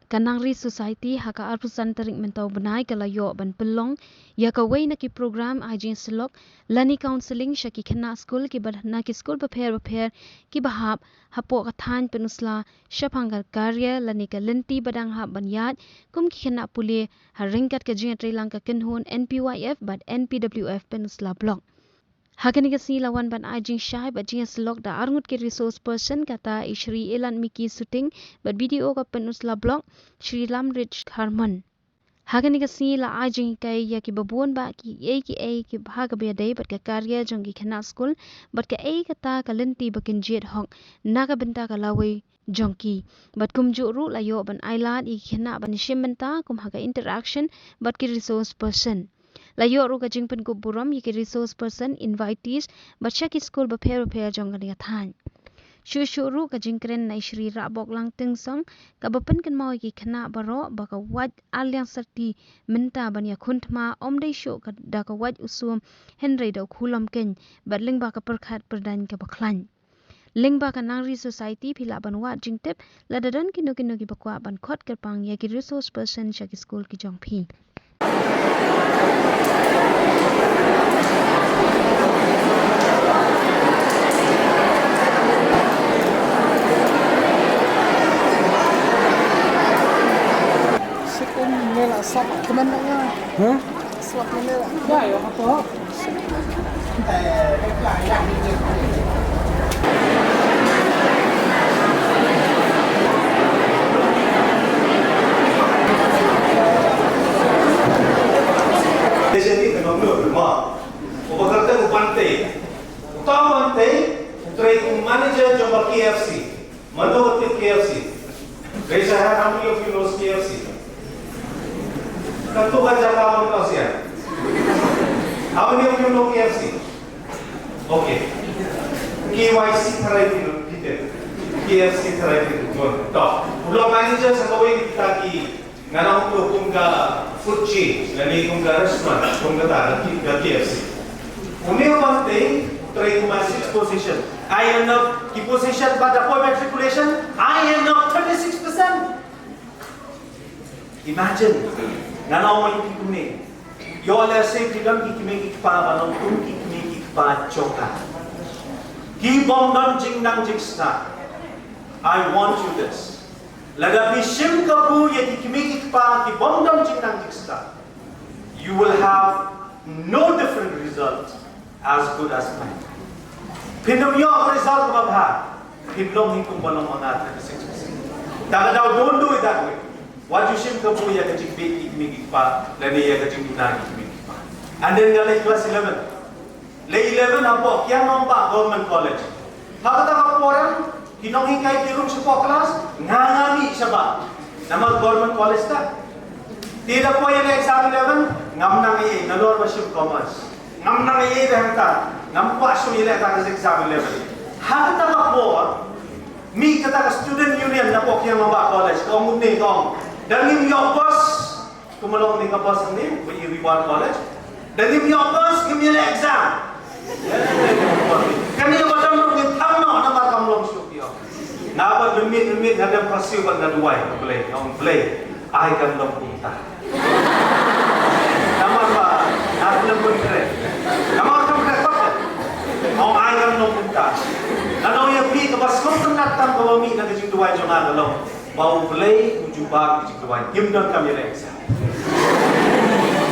Kanang ri society haka arpusan terik mentau benai kalayo ban pelong ya kawai na ki program ajin selok lani counseling syaki kena school ki na ki school beper ki bahap hapo kathan penusla syapanggal karya lani ka lenti badang hap banyat kum ki kena pulih haringkat ka jing trilang ka kenhun NPYF but NPWF penusla blok. Hakani kasi lawan ban ajing syai bat jing selok da arngut ki resource person kata Shri Elan Miki Suting bat video ka penusla blog Shri Lamrich Harman. Hakani kasi la ajing kay ya ki babuan ba ki bhaga be day bat ka karya jong ki khana school bat ka kata ka lenti bakin jet hong naga benta ka lawi jongki bat kum juru layo ban ailat I khana ban shimenta kum haga interaction bat ki resource person. Layo ru ka jing pen buram yiki resource person invitees bacha ki school beper jong ka than. Shu ru ka jing kren na Shri Rabok lang tingsong ka bapen kan mau ki khana baro baka waj alyang sarti menta ban ya khuntma omdai sho ka da ka waj usum Henry da khulam ken bat ling ba ka perkhat perdan ka baklan. Ling ba ka nangri society phila ban wa jing tip la dadan kinu ki bakwa ban khot kerpang ya ki resource person sha ki school ki jong phi. Swap teman-temannya. Hah? Swap ini lah. Ya, ya apa? Jadi fenomenal rumah. Upakarta upante. Utamante training manager jomba KFC. Madhawati KFC. Raise your hand, how many of you knows KFC? Tentu saja kamu tahu sih. How many of you know KFC? Okay. KYC terakhir kita. KFC terakhir tuan. Tahu. Ulang manager sekali kita ki ngarang tu kumga food chain, lagi kumga restaurant, kumga tahu ki KFC. Unih pante training manager position. I am now ki position pada point matriculation. I am now 36%. Imagine. Nanaw mo yung kikune. Yola say kikam kikimikik pa manong kung kikimikik pa choka. Kibom nam jing nang jingsta. I want you this. Lagabi shim kabu ya kikimikik pa kibom nam jing nang jingsta. You will have no different result as good as mine. Pinum yo ang result mabha. Hiblong hikum balong mga 36%. Daw don't do it that way. Waju shim kabu ya kajing beki kimikik pa, lani ya kajing dunagi kimikik pa. And then ngalay class 11. Lay 11 apo, kaya nomba government college. Hakata kaporan, kinong hingkay kirong siya po class, ngangami siya ba? Na mag government college ta. Tida po yung exam 11, ngam nang iya, nalor ba siya commerce. Ngam nang iya dahil ta, ngam pa siya yung exam 11. Hakata kaporan, mi kata student union na po kaya maba college, kaumud ni kaum. Dalim yung bus, kumalong ni kapos ni, Reward College. Dalim yung bus, give me the exam. Kani ba daw ng tama na makamlong siya. Naba lumit hadam pasiw pag naduway, play. Ay kan long punta. Tama ba? Nakulang po ni Tama ka pa. Ang ay kan long punta. Ano yung pi kabas kung natang kawami na kajing duway yung agalong. Mau play ujubag di kawan himdan kami na exam.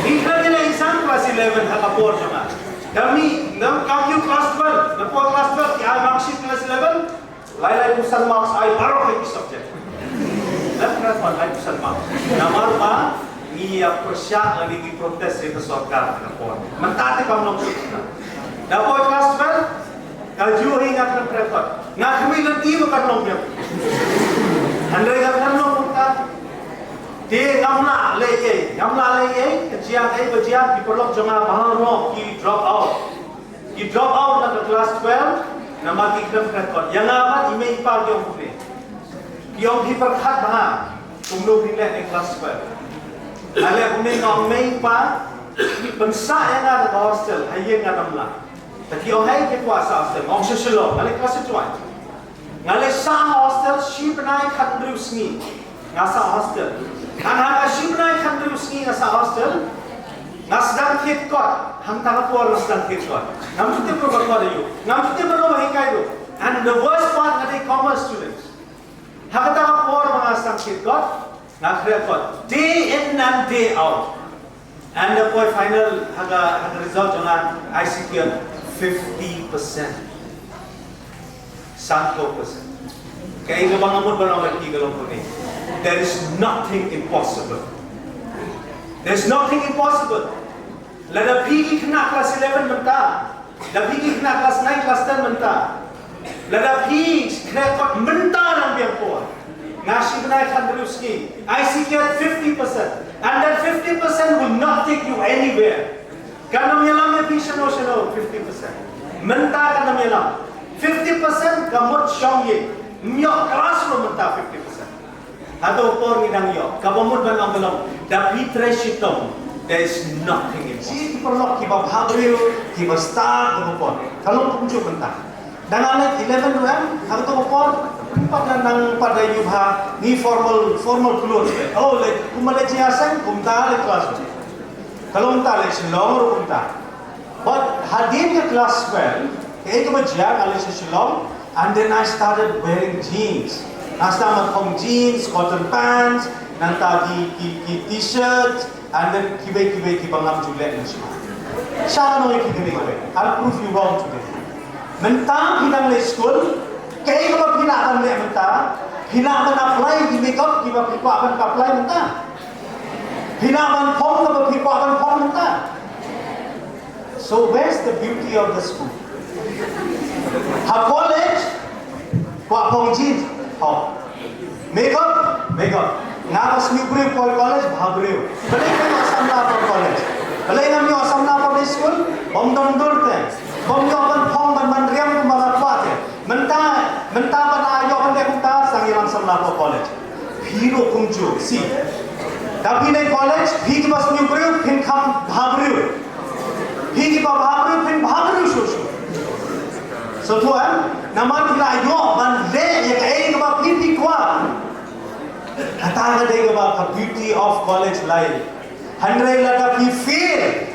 Iklan nila exam class 11 hakapor siya. Kami ngam kakyu class 12, napo class 12 kaya marksheet class 11. Laylay pusan marks ay baro kay subject. Dan class 1 ay pusan marks. Namar pa niya persya ang naging protest sa sarkar hakapor. Mantate kam nung siya. Napo class 12 kajuhin nga kan prefer. Nga kami lanti mo kan nung niya. Andai kan nong punta, dia ngamla leye, kejian di perlok jangan bahang roh, ki drop out na class 12, na magiging record. Yang amat ime ipar yung pune, yung hiperhat bahang, kumlo pinle ng class 12. Ale pune ngong may pa, pensa yang ada di hostel, hayeng ngamla. Tapi orang hay kekuasa hostel, ngong seselo, ale class 12. Ngalay sa hostel, si penay katndriw sngi. ngasa hostel. Hang asyibnai kan ruski ngasa hostel. Ngasdang kit kot, hang tangapur ngasdang kit kot. Namute berkata you, namute berapa hikai you. And the worst part are the commerce students. Hang tangapur ngasdang kit kot, ngakre kot, day in and day out. And the point final haga result on ICT 50%, 100%. Kaya ito bang amod ba na magkigalong ko ni? There is nothing impossible. There's nothing impossible. Lada pigi kena kelas 11 mentah. Lada pigi kena kelas 9, kelas 10 mentah. Lada pigi kena kot mentah nang biang puan. Ngasih kenaikan beruski. I secure 50%. And that 50% will not take you anywhere. Karena menyelam vision ocean 50%. Mentah karena menyelam. 50% kamut syong ye. Myok kelas lo mentah 50%. Atau por ngidang yo, kabamud ban ang belong, da pitre shitom, there is nothing impossible. Si perlu kiba bhabriu, kiba start ko kalau kumcu bentang. Dengan 11 ram, hang to por, empat nang pada yubha ni formal keluar. Oh, le kumale jiasan kumta le kelas. Kalau kumta le Shillong ro kumta. But hadin ke class 12, ek bajia ale Shillong, and then I started wearing jeans. Nasta matong jeans, cotton pants, nanta ki t-shirt, and then kibai kibangam julet na siya. Siya ano yung kikini ko eh. I'll prove you wrong today. Mentang hinang le school, kaya ka ba pinakan le mentang? Hinaman apply, di makeup, di ba pikuakan ka apply mentang? Hinaman pong ka ba pikuakan pong mentang? So where's the beauty of the school? Ha college, kuapong jeans, oh, makeup. Nga pas New Brew College, Bhabriu. Balay kami Asamna for college. Balay kami Asamna for school, Bomdom Durte. Bomdom Pong ban Riam kumara kwate. Menta ban ayo ban kumta sang ilang Asamna for college. Phiro kumju, si. Tapi ne college, phiki pas New Brew, phin kham Bhabriu. Phiki pa Bhabriu, phin Bhabriu shushu. So tuan, naman kila ayo ban le ya kai ka ba phiti kwa. Kataga dega ba the beauty of college life. 100 lada pi fail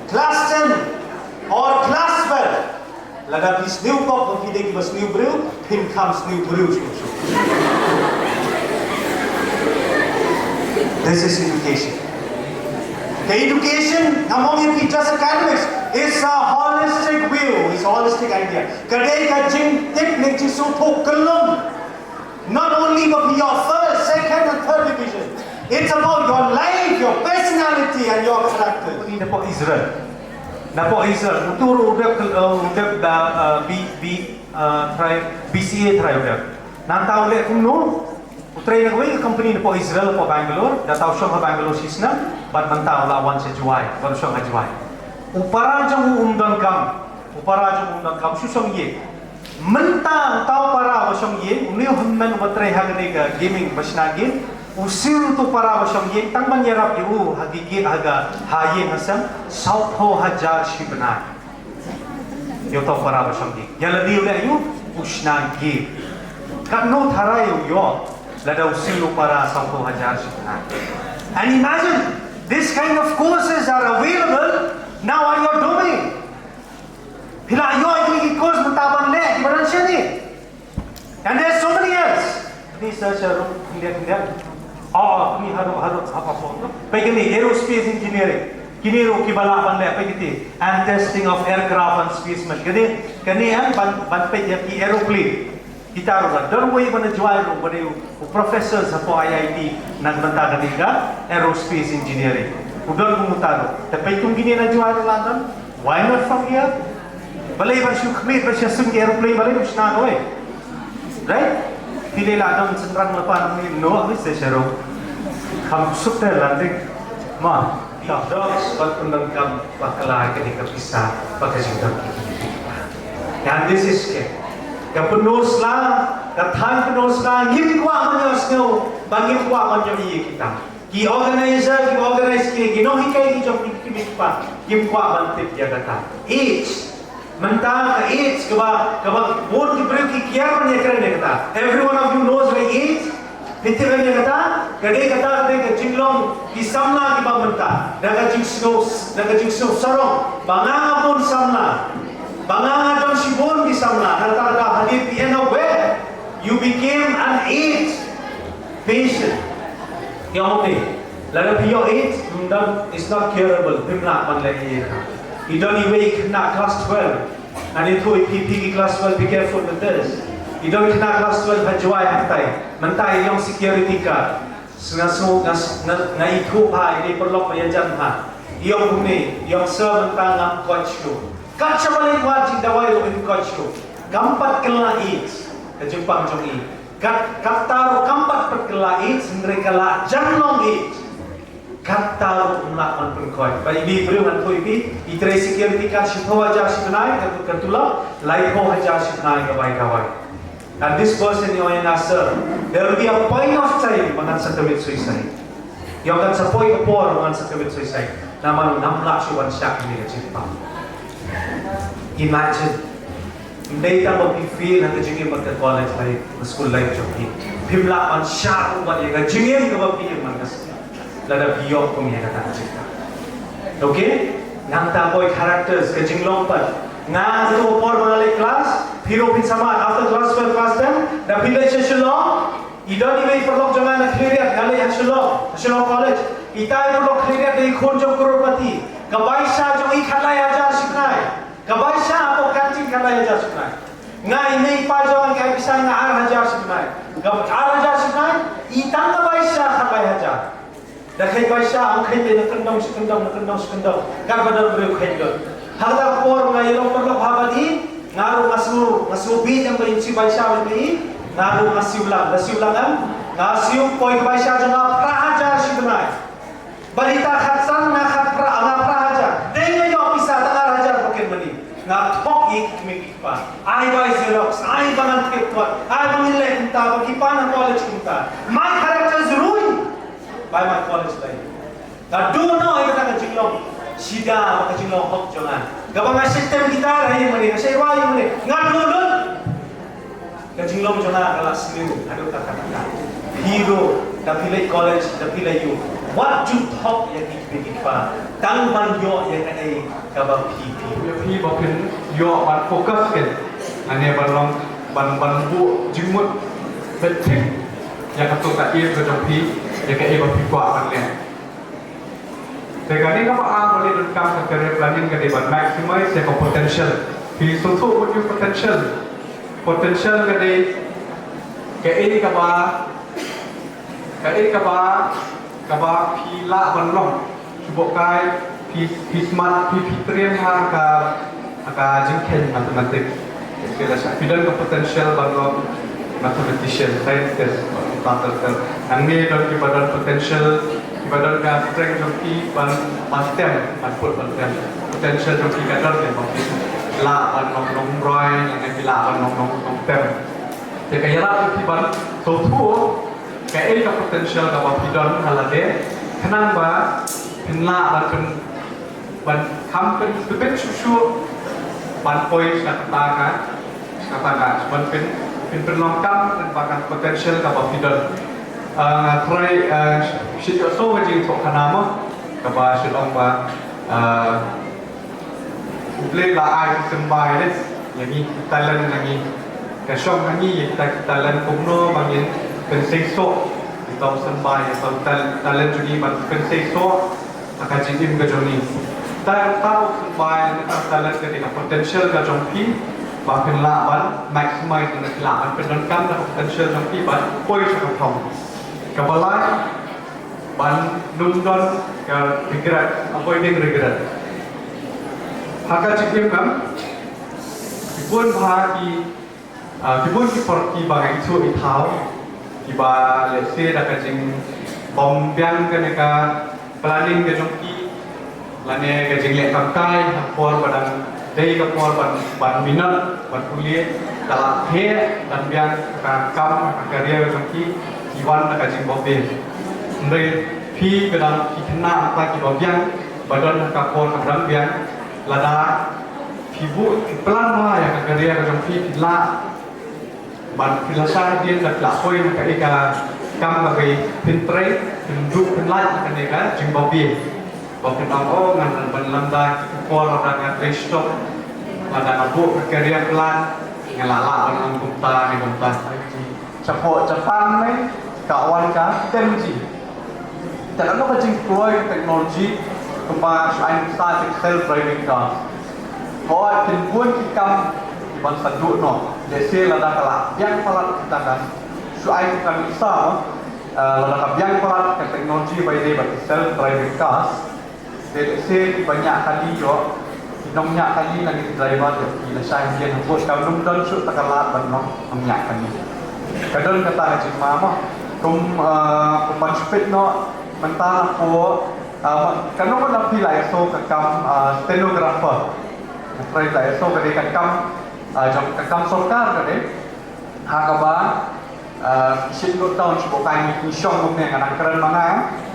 class 10 or class 12. Lada pi new pop pi degi bas new brew, pin comes new brew. This is education. The education among you just academics is a holistic view, is a holistic idea. Kadai ka jing technique jisu thok kalum. Not only of your first, second and third division. It's about your life, your personality and your character. Ini napo Israel. Uturu udah BCA try udah. Nantau le kumno. Utray na kawin company napo Israel po Bangalore. Datau siya Bangalore sisna. But mantau lawan sa Juway. Baru siya nga Juway. Upara jang umdan kam. Susong ye. Mentang tau para wasyong ye, uniyo hamman umatray hagani ka gaming basnagin, usil tu para wasyong ye, tang manyarap yu hagigi haga haye hasam, South Ho hajar shibnay. Yo tau para wasyong ye. Yaladi ula yu, usnagi. Kano tharayo yo, lada usil para South Ho hajar shibnay. And imagine, this kind of courses are available now on your domain. Hila yo ini course mentaban le di badan siya ni. And there's so many else. Ni searcher lihat. Oh, ni haru apa pun. Baik ni aerospace engineering. Kini ro kibalapan le apa gitu. And testing of aircraft and space mission. Kani an ban pe ki aeroplane. Kita ro dar way ban jual ro bade professors sa po IIT nagbanta kaniga aerospace engineering. Udon kumutaro. Tapi kung gini na jual ro London, why not from here? Balay ba siya kumit ba siya sungi aeroplane balay ba siya na right? Pili lang ang sentrang lapan ni no ang isa siya ro kam sukter landik ma dogs pagpunang kam pakalay ka di kapisa pagkasintang and this is kapunos lang kathan punos lang hindi ko ang mga snow bangin ko ang mga iya kita ki-organize ginohi kayo ki-jom kimik pa kim-kwa bantip ya kata each mentang ka AIDS kaba board ki brew ki kiar man yakra ne kata every one of you knows why AIDS Pitiran yang kata, kadang ke jinglong di samna di bamenta, daga jingsno sarong, banganga pun samna, banganga don sibon di samna, kata hadir di where you became an 8 patient. Yang ni, lalu bio 8 is not curable. Pimla man lagi. You don't even kena class 12, and itu PP class 12. Be careful with this. You don't kena class 12 hajuai mentai yang security card. Ngai itu pa ini perlu penyajan pa. Yang ni, yang sementang ngam coach tu. Kaca balik wajib dawai lebih coach tu. Kampat kela it, kejumpang jong it. Kataru kampat perkela it, sendiri kela janglong it. Kataru melakukan pengkoi. Pada ibi beri man tu ibi, itrai security card siapa wajah siapa ketula, laiho wajah siapa kawai. And this person you are sir, there will be a point of time mangan sa commit suicide. Yung kan sa point of war mangan sa commit suicide. Naman namla siya siya kini kacimpa. Imagine, hindi ka mag-feel na kajingin magka-college life, school life joki. Pimla man siya kung ba yung kajingin ka mag-feel man kasi. Lada biyok kung yung kata-kajingka. Okay? Nang tapoy characters, kajinglong pa. Nga itu upor mengalih kelas, hero pin sama after class 12 class 10, dah pilih sesuatu, ida ni may perlu jangan nak clear kali sesuatu college, ita perlu clear dari konjung kurupati, kebaisa jom ikan laya aja sebenai, kebaisa apa kantin kalaya aja sebenai, nga ini pajangan kaya bisa nga ar aja sebenai, ar aja sebenai, ita kebaisa kalaya aja. Dah kaya baisa ang kaya nak kendang, karbadar beri kaya. Harta por mga ilong perlo habadi ngaru ngasu bid ang bayin baisya ni ngaru ngasiulangan ngasiu poi baisya janga prahaja sibnai balita khatsan na khat prahaja denga yo bisa ta raja poken mani nga thok ik mikpa ai bai xerox ai banan kepwa ai bangile kunta bakipan college kunta my character is ruined by my college life na do no ay kata jinglong sida makajinglong hok jangan. Gabang sistem kita rahi mani, saya wahai mani, ngadulun. Kajinglong jangan kelas seliru, ada kata-kata. Hero, tapi lek college, tapi lek you. What you talk yang kita, tang man yo yang ada gabang PP. PP bakin yo ban fokus kan, ane ban bu jimut betik yang ketuk tak ia kejopi, yang ke ia berpikir ban lain. Tegani kamu boleh rekam ke career planning ke depan maximize your potential. He suatu what your potential ke de ke ini kaba pila banlong subok kai pi smart pi triam ka jingken matematik. Kira saya bilang ke potential banlong mathematician scientist atau angni dan ibadat potential ibadat ka strength joki ban pastem put potential joki kadar ke baki la ban nong roy yang bila ban nong tem te kaya ki ban to tu kaya ka potential ka baki don halade kenang ba pinla ban kampen sebet susu ban poi kata ban pin longkam dan bahkan potential ka baki don try shit so wajib untuk kanama kaba silong ba play la ai sembai les yang talent lagi kasong lagi talent kumno bangin penseso itu sembai atau talent juga ban penseso akan jadi menjadi tahu sembai talent ketika potential ka jompi bahkan lawan maximize dengan lawan penonkan dan potential jompi ban poi sakapong kabalai ban nundon ke regret avoiding regret haka cikim kam kibun bahagi kibun ki bagai itu itau kiba lese da kajing bom biang ke neka planning ke jongki lane kajing le kamtai hapor badang dei kapor ban minat ban kuliah dalam he dan biang kam karya jongki iwan nak kajing bobe, mendai pi kedang kena apa ki bobiang badan kapor kadang biang lada pibu pelan mah yang kerja kajing pi la ban filasa dia tak lakoi nak ika kam bagi pintre pinjuk pinlat kan kan jing babi babi tangko ngan benlanda kuala dengan resto ada abu kerja pelan ngelala dengan kumta ni kumta cepat Jepang ni kawan kan tenji jangan lupa jing deploy teknologi kembang selain start self driving car kau tinpun kikam ban saduk no desi lada kala yang palat kita kan selain kan bisa lada yang palat ke teknologi by day bagi self driving cars desi banyak kali yo nongnya kali lagi driver yo bila saya dia buat kau nung dan su takalat ban no nongnya kali kadang kata haji mama ban speed no mentah ko kanong na pilay so kakam stenographer try tayo so kadi kakam kakam sorkar kadi hakaba sit note down subo kay ni siyong mo nga nang karon mga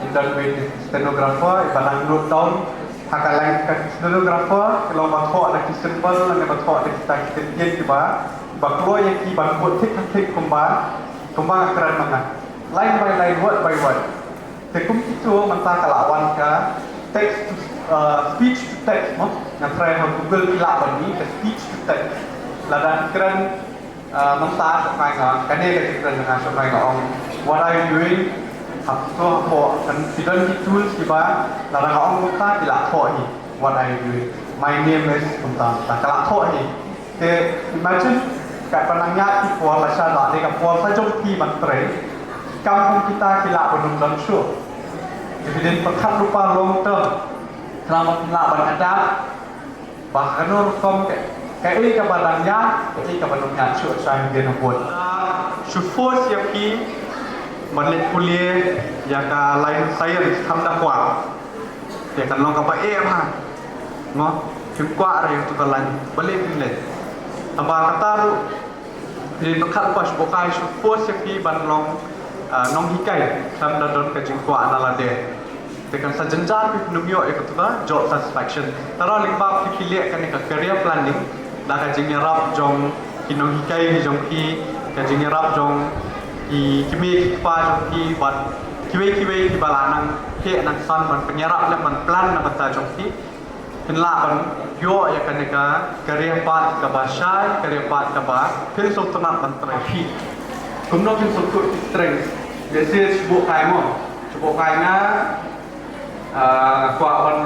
interview stenographer ibanang note down hakalang ka stenographer kalau batho ada symbol lang batho ada kita diba baklo yang ki baklo tik kumba karon mga line by line word by word tekum itu mentah kalawan ka text to speech to text mo na try mo Google pila bani ke speech to text ladan keren mentah kay nga kani ka keren nga so kay nga what are you doing hapto po kan sidon ki tools diba ladan nga mentah pila po hi what are you doing my name is mentah kala po hi ke imagine ka panangya ti po masyada ni ka po sa jong ti mantre kampung kita kila benung dan syur Evident pekat lupa long term selamat laban ada bahkan kom kai ka badangnya kai ka badangnya syur saya dia buat syukur siapi manlet kuliah ya ka lain saya tham dak kwa ya kan long ka ba ha no kim kwa re tu ka lain balik ni aba kata evident pekat pas bokai syukur siapi ban long nong hikai sam dadon ka jingkwa analade tekan sajenjan pi numyo ekatuba job satisfaction tara lingba pi pilih kan ka career planning da ka jingerap jong kinong hikai ni jong ki ka jingerap jong ki kimi pa jong ki bat kiwe ki balanang ke nang san ban penyerap le ban plan na bata jong ki penla ban yo ya kan ka career path ka basai career path ka ba pil so tona ban trafi kumno kin so ku strength desi sebut kai mo sebut kai na kwa ban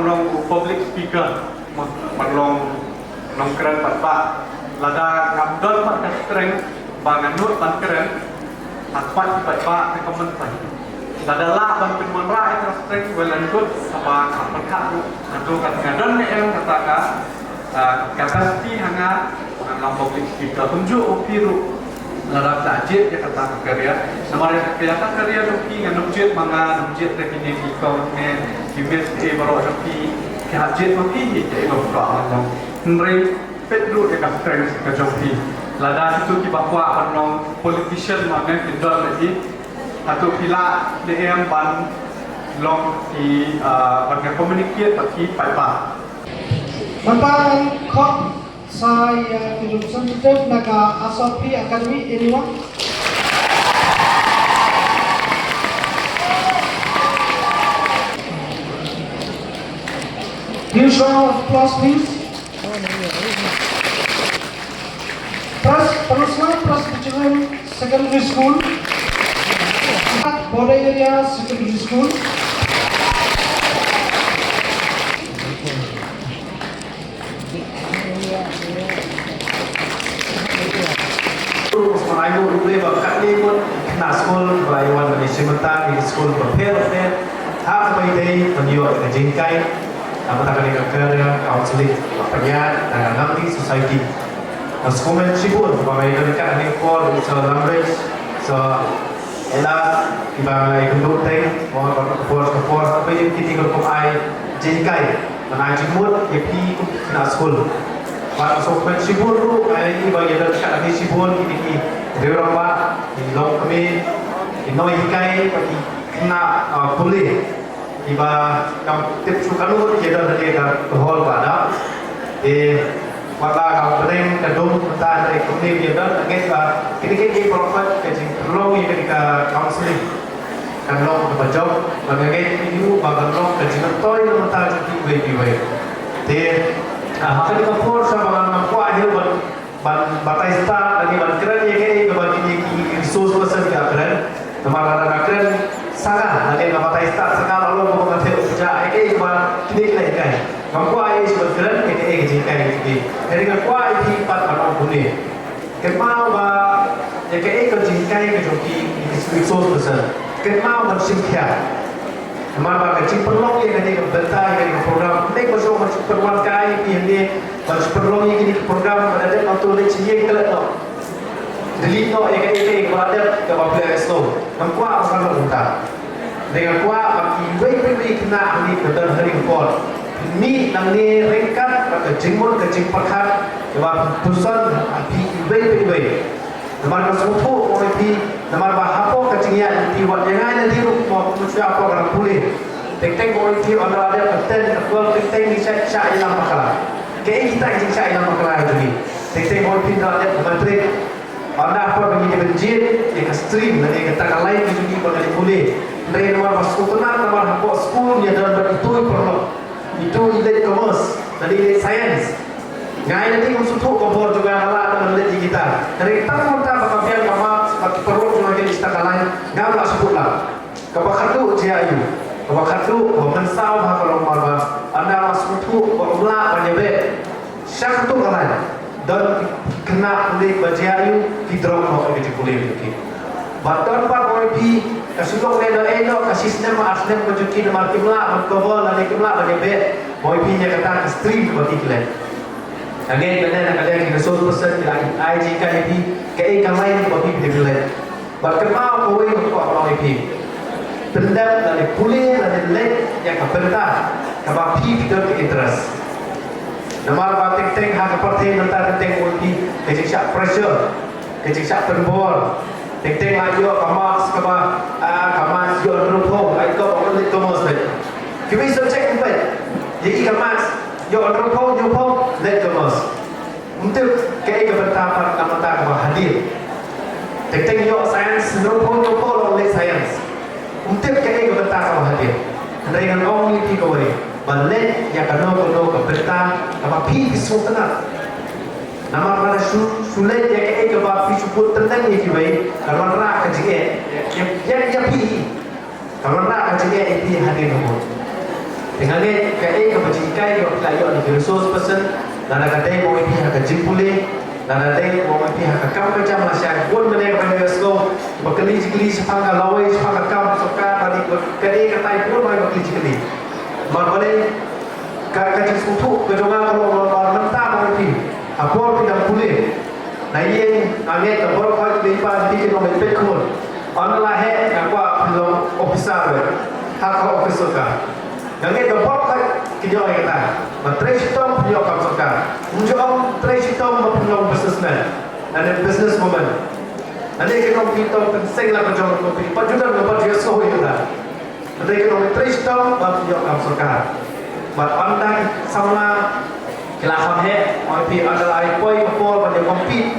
long public speaker ban long keren pat lada ngabdol pat ka strength bangan nut ban keren akpat pat ke komen pat lada la ban pin mon ra ka strength well and good apa kapan ka tu kan ngadon ne em kata ka capacity hanga long public speaker tunjuk opiru larap tajit ya kata karya samare kelihatan karya doki dengan objek manga objek rekini di kau ne kimes baru doki kehajit doki jadi berbuka macam nrei pedro dekat strength ke joki lada itu ki bakwa panong politician mana kindor lagi atau pila DM ban long di ban communicate bagi paipa Mantan kok saya jurusan itu naga Asofi Academy anyone? Huge round of applause please. Plus Children Secondary School, Border Area Secondary School. Melayu boleh bakat ni pun nak sekolah Melayuan Malaysia Mentang di sekolah berpihak hak bayi menjual kejengkai apa tak ada kerja kaunseling penyiar dan nanti society sekolah sibuk bagai dekat ni call so language so elah ibagai bentuk teh mohon kepor apa yang kita kalau ai jengkai mana jemur yepi nak sekolah Para sopan sibul tu, ini bagi ada dekat lagi sibul ini berapa di long kami di noi hikai bagi kena boleh iba kam tip sukalu jadi ada dia dah hol pada wala ka bring ka dum ta dari kumni dia dan ngai ba kini profit ke jing lo ye ka counseling kan lo ba job ba ngai you ba kan lo ka jing toy lo ta ji bi bai te ha ka for sa ba na ko ahil ban batai sta lagi ban keren ye ke ba ji ki resource person ka keren તમારા કરેન સાગા લગે બાtai sta saga lo ko ba the uja ke ba kini lai kai ngam ko ai is keren ke ji kai ki dari ka ko ai thi pat ba no bune ke mau ba ye ke ko ji kai ke jo ki resource person ke mau ban sim kya हमारा बात अच्छी परलों ये कहीं का बनता है कहीं का प्रोग्राम नहीं बस वो मच परवान का ही भी हमने बस परलों ये कहीं प्रोग्राम बनाते हैं तो ले चाहिए कल तो delete no एक बार के बाप ले स्लो हम को आप कर लो उल्टा dengan kuat bagi wei kena ahli betul hari kepol ni nangni ringkat ke jingmon ke jing perkat sebab pusan api wei namar ka supu oi pi namar ba hapo ka jingya ti wat yang ai nanti ru mo manusia apa orang pulih tek oi pi ana ada paten ka tek ni cha ilang makala ke kita jing cha ilang makala jadi tek oi pi da ada menteri ana apa bagi benjin ya ka stream nanti kata kalai ki juga bakal pulih dari nomor masuk tenar nomor hapo school ya dan itu perlu itu ide commerce dari ide science ngai nanti kau suatu kompor juga ala teman lihat kita dari kita kita bakapian kama seperti perlu cuma jadi istilah lain nggak lah sebut lah kabakatu jiayu kabakatu mensau kalau marba anda masuk tu berulah banyak syak tu kalai dan kena kulit bajiayu hidrom mau jadi kulit lagi badan pak OIP kasulok edo kasih nama asnem kejuki nama kimla mengkobol lagi kimla banyak OIP nya kata stream bagi kalian again benar nak ada yang resource person lagi IG kan IP ke kamai ni bagi dia lain berkemau kowe ko orang IP pendam dari pulih dari lek yang keperta kaba pi video ke interest nama batik teng ha keperti mentar teng OIP ke jiksa pressure ke jiksa penbor teng lagi kamas kaba kamas yo rupo ai ko orang itu mos deh kimi so check empat jadi kamas yo rupo let kemas untuk kaya bertapa kamata ke hadir tek yo science rupo lo let science untuk kaya bertapa hadir dengan only pi ko ni balet ya kano ke berta apa pi sultana nama pada sulit ya kaya ke ba pi sebut tentang ni ki bai kalau ra ka jige ya pi kalau ra ka jige pi hadir ko dengan ni kaya ke bajikai yo kayo ni resource person dan ada kata mau pi hak jimpule dan ada mau pi hak kam kerja Malaysia pun mana ke UNESCO berkeli sepangga lawai sepangga kam soka tadi kali kata pun mai berkeli berbalik kerja suatu kejongan kalau mentah mau pi apa tidak boleh nah ini angin kabur kau lipat di nomor pekun online he apa belum officer hak officer ka Yang itu boleh kita kata, menteri sistem punya kamsakan, menjadi menteri sistem punya businessman, ada businesswoman. Nanti kita pensing lah kerja kopi, pajudan kita dia soh itu dah. Nanti kita menteri sistem punya kamsakan. But anda sama kelakon he, kopi anda lari koi kapol pada kopi.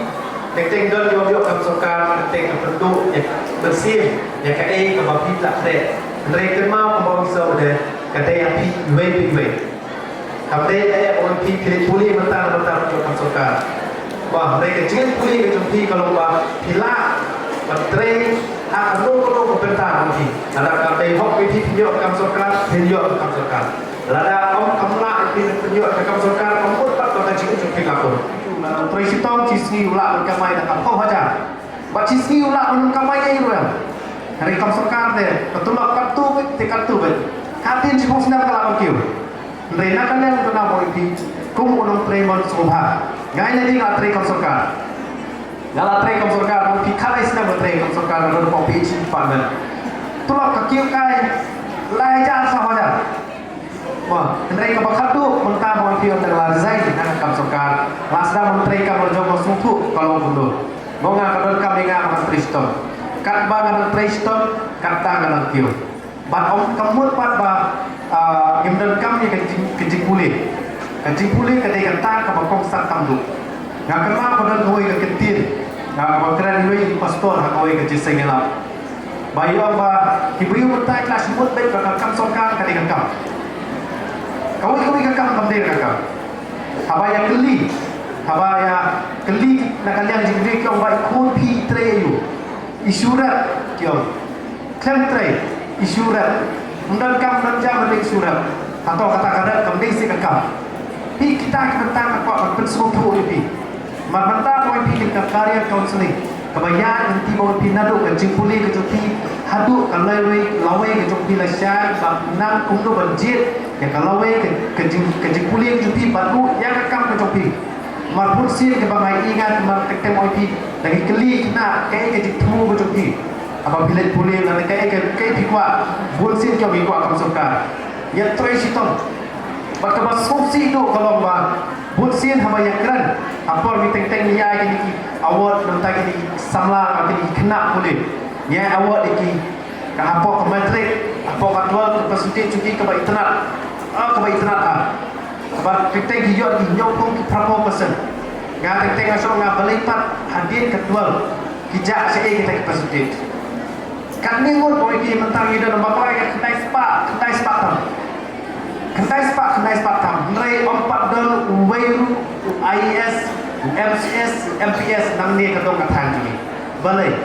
Teng dan dia kamsakan, teng bentuk bersih, yang kaya kebapi tak deh. Nanti kita mau membawa sesuatu kata yang pi wei kata yang orang pi pilih pulih mentar untuk masukkan wah mereka jangan pulih ke pi kalau bah pila menteri anu kalau berbentar nanti ada kata yang hok pi penyok masukkan penyok masukkan ada om kamla pi penyok masukkan om pun tak kata jangan pi lakon menteri sistem cisni ulah berkamai dengan kau aja buat cisni ulah berkamai ke itu hari masukkan deh betul kartu kartu katin si pung senang kalap kiu. Rena kan yang kena politik, kum unong treman sobha. Ngai nanti ngatri kamsorkan. Ngalatri kamsorkan, politik kalai senang ngatri kamsorkan dan kopi cipan. Tulak kakiu kai, lai jangan sama aja. Wah, menteri kebakat tu mentah politik untuk larzai dengan kamsorkan. Lasda menteri kamarjo masuku kalau mundur. Monga kadon kami ngah menteri sistem. Kat bangan menteri sistem, kata ngalang kiu. Bat om kamut pat ba imdan kam ni kejik pulih Kajing pulih kadai kata ke bakong sat tamdu. Ngak kema kodan kawai ke ketir. Ngak bakran lui pastor hakawai ke jiseng elap. Bayu apa ibu mentai kelas mut baik bakal kam songkang kadai kakam. Kawai kakam kamdir kakam. Habaya keli nak kalian jingri kau baik kun pi treyu. Isurat kau. Klem tre isurat. Undang kam dan jam balik surat. Atau kata-kata kamdir si kakam. Pi kita mentang apa pensum tu pi. Mentang kau pi kita karya counseling. Kebayaan nanti bawa pi nadu ke jingpuli ke jopi hadu kalau lawai ke jopi lasyan bang kumdo banjir ya kalau ke jingpuli ke jopi baru yang kakam ke jopi. Marpun sin ke bang ingat mar ketem pi lagi keli kena kayak ke jingtemu ke jopi. Apabila puli nanti kayak pikwa bun sin kau pikwa kam sokar. Ya try sitom. Maka masuksi itu kalau buatsin hama yang keren, apa miteng-teng niya ini awat nanti ini samla ini kena boleh, ya awat ini apa kematrik, apa kadwal kepesutin cuci kebaik terat, apa miteng hijau di nyokong berapa persen, ngah teng-teng asal ngah belipat hadir kedwal, kijak saya kita kepesutin. Kami pun boleh mentang itu nama apa yang kedai spa tam. Kentai sepak tam. Nrai 4 dol Wairu IS MCS MPS nang ni kadong katang ni. Balai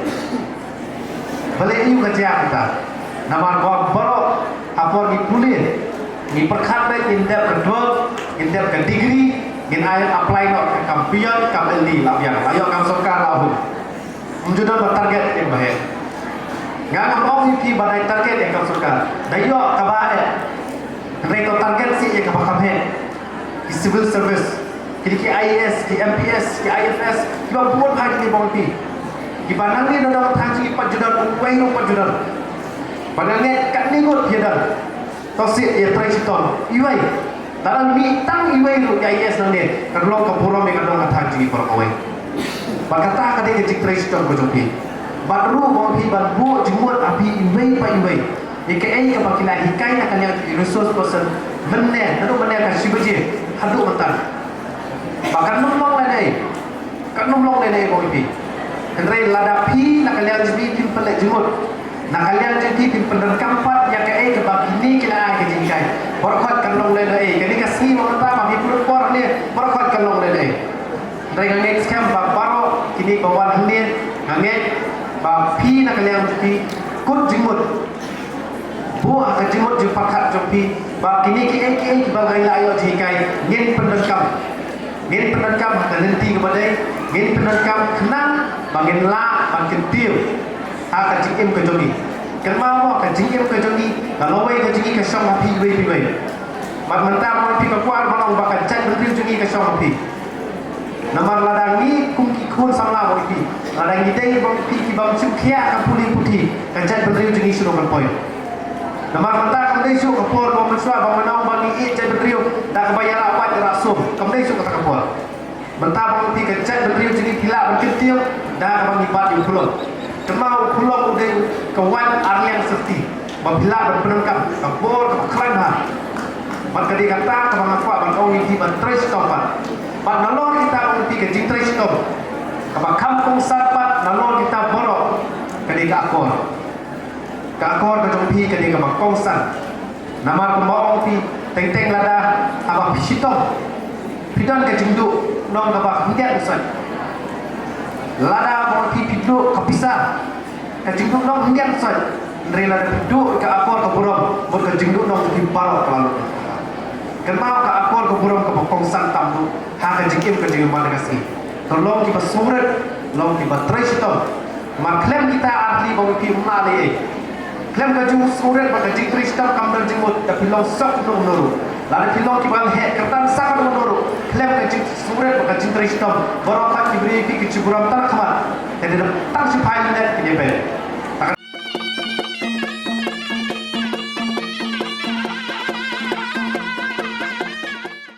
ini kerja kita. Nama gua baru apa ni kuliah ni perkhidmat indep kedua indep ke degree in ayat apply not ke kampion kameli labian ayo kam sokar lahu menjudan bertarget yang baik nggak ngomong ni badai target yang kam sokar dayo kabae mereka target si yang kapal he, di civil service, di IAS, di MPS, di IFS, kita buat hal ini bang pi. Di bandang ni dalam tangsi 4 juta, uang 4 juta. Bandang ni kat ni kot dia tosi ya try sitom, iwai. Dalam mitang iwai lu IAS nanti, kalau kapuram yang ada tangsi per awai. Bagata kadang kecik try sitom ko jopi. Baru bang pi baru jemur api iwai pa iwai. IKA yang pakai hikai nak kalian resource person benar, lalu benar kan si beji, hadu mentar. Bahkan nomlong lagi, kan nomlong lagi kau ini. Henry ladapi nak kalian jadi tim pelak jemut, nak kalian jadi tim penerkampat yang IKA ke bagi ni kita ada kejikai. Berkat kan nomlong lagi, jadi kasih mentar bagi pelupor ni, berkat kan nomlong lagi. Henry ngangit scam baru kini bawa hendir, ngangit bapi nak kalian jadi kut jemut. Buah kejimut jupakat jopi bab kini ki bagai layo jikai ngin pendekam nanti kepada ngin pendekam kenang bangin la bangin tiu ha kejim ke jogi kenapa kejim ke jogi kalau wei kejim ke song api wei mat mentang api ke kuar balong bakal cat berdiri jogi ke song api namar ladangi kumki kun samla api ladangi dei bang ki bang sukhiya kapuli putih cat berdiri jogi suruh berpoin. Nama mentah kami isu kapur bang mensua bang menau bang iit cai berdriu dah kebayar apa terasum kami isu kata kapur mentah bang ti kecat berdriu jadi gila berketil dah bang ibat di pulau kemau pulau udah kawan Aryan Serti bila berpenengkap kapur keren ha maka dia kata bang aku bang kau ini bang tres tempat bang nalor kita bang ti kejing tres tempat bang kampung sarpat nalor kita borok ketika akor kakor ke jompi ke dia ke kongsan nama kemau pi teng lada apa pisitong pidon ke jinduk nong ke bak hidat usan lada mau pi piduk ke pisah ke jinduk nong hidat usan dari lada piduk ke akor ke burung mau ke jinduk nong pi parok lalu kemau ke akor ke burung ke kongsan tambu ha ke jikim ke jinduk mana kasih tolong kita surat long kita tresitong maklem kita ahli bau pi umali Klaim kaju surat pada jingkri sistem kamar jimut tapi long sok nuru lalu pilong kibang he kertan sangat nuru klaim kaju surat pada jingkri sistem barokat diberi ke ciburam terkhamat jadi tang si pilot ke dia